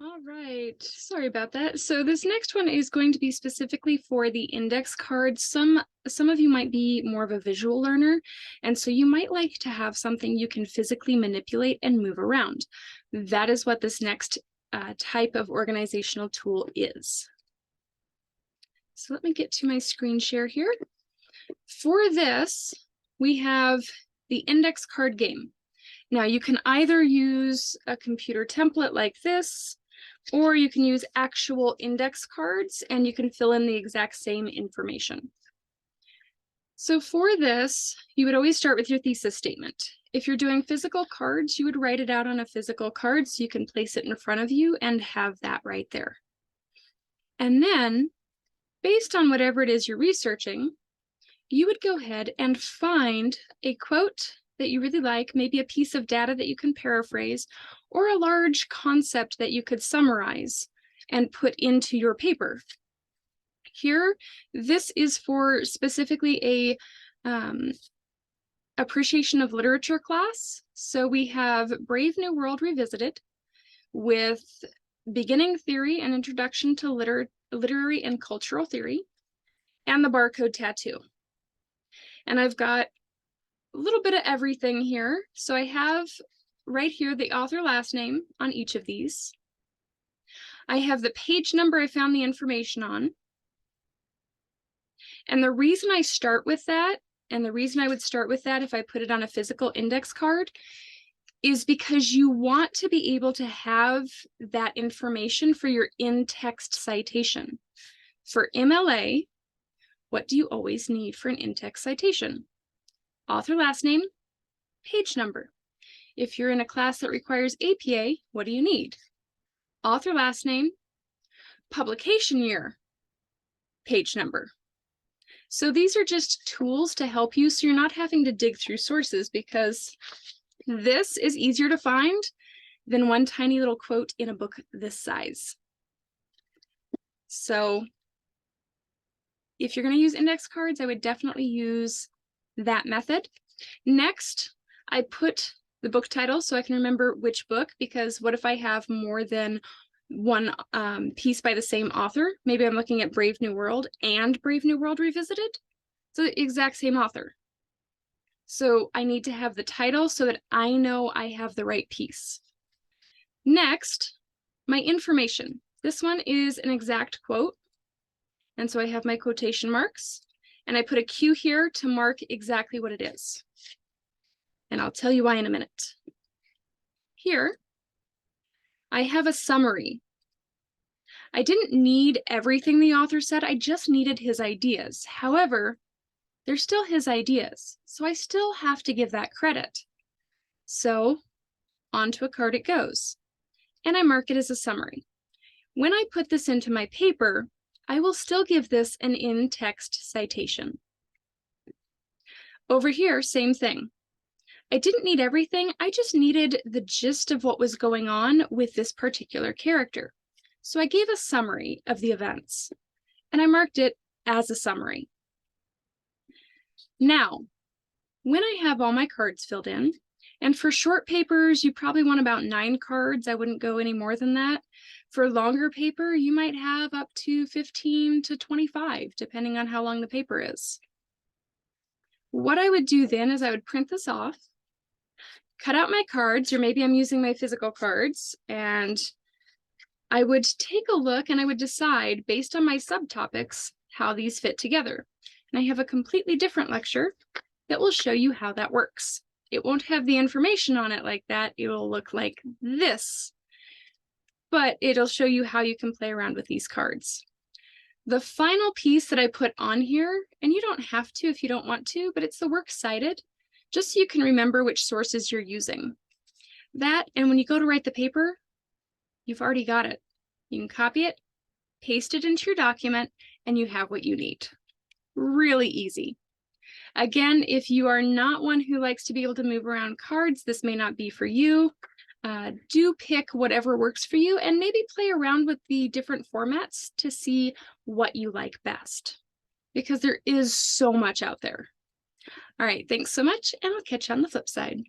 All right, sorry about that. So this next one is going to be specifically for the index cards. Some of you might be more of a visual learner, and so you might like to have something you can physically manipulate and move around. That is what this next type of organizational tool is. So let me get to my screen share here. For this, we have the index card game. Now you can either use a computer template like this, or you can use actual index cards and you can fill in the exact same information. So for this, you would always start with your thesis statement. If you're doing physical cards, you would write it out on a physical card so you can place it in front of you and have that right there. And then, based on whatever it is you're researching, you would go ahead and find a quote that you really like, maybe a piece of data that you can paraphrase, or a large concept that you could summarize and put into your paper. Here, this is for specifically a appreciation of literature class. So we have Brave New World Revisited with beginning theory and introduction to literary and cultural theory, and the barcode tattoo. And I've got a little bit of everything here. So I have right here the author last name on each of these. I have the page number I found the information on. And the reason I start with that, and the reason I would start with that if I put it on a physical index card, is because you want to be able to have that information for your in-text citation. For MLA, what do you always need for an in-text citation? Author last name, page number. If you're in a class that requires APA, what do you need? Author last name, publication year, page number. So these are just tools to help you so you're not having to dig through sources, because this is easier to find than one tiny little quote in a book this size. So if you're going to use index cards, I would definitely use that method. Next, I put the book title so I can remember which book, because what if I have more than one piece by the same author? Maybe I'm looking at Brave New World and Brave New World Revisited. So the exact same author. So I need to have the title so that I know I have the right piece. Next, my information. This one is an exact quote. And so I have my quotation marks, and I put a Q here to mark exactly what it is. And I'll tell you why in a minute. Here, I have a summary. I didn't need everything the author said, I just needed his ideas. However, they're still his ideas, so I still have to give that credit. So onto a card it goes, and I mark it as a summary. When I put this into my paper, I will still give this an in-text citation. Over here, same thing. I didn't need everything, I just needed the gist of what was going on with this particular character. So I gave a summary of the events, and I marked it as a summary. Now, when I have all my cards filled in, and for short papers, you probably want about 9 cards. I wouldn't go any more than that. For longer paper, you might have up to 15 to 25, depending on how long the paper is. What I would do then is I would print this off, cut out my cards, or maybe I'm using my physical cards, and I would take a look and I would decide based on my subtopics how these fit together. And I have a completely different lecture that will show you how that works. It won't have the information on it like that. It will look like this, but it'll show you how you can play around with these cards. The final piece that I put on here, and you don't have to if you don't want to, but it's the works cited, just so you can remember which sources you're using. That, and when you go to write the paper, you've already got it. You can copy it, paste it into your document, and you have what you need. Really easy. Again, if you are not one who likes to be able to move around cards, this may not be for you. Do pick whatever works for you and maybe play around with the different formats to see what you like best, because there is so much out there. All right, thanks so much, and I'll catch you on the flip side.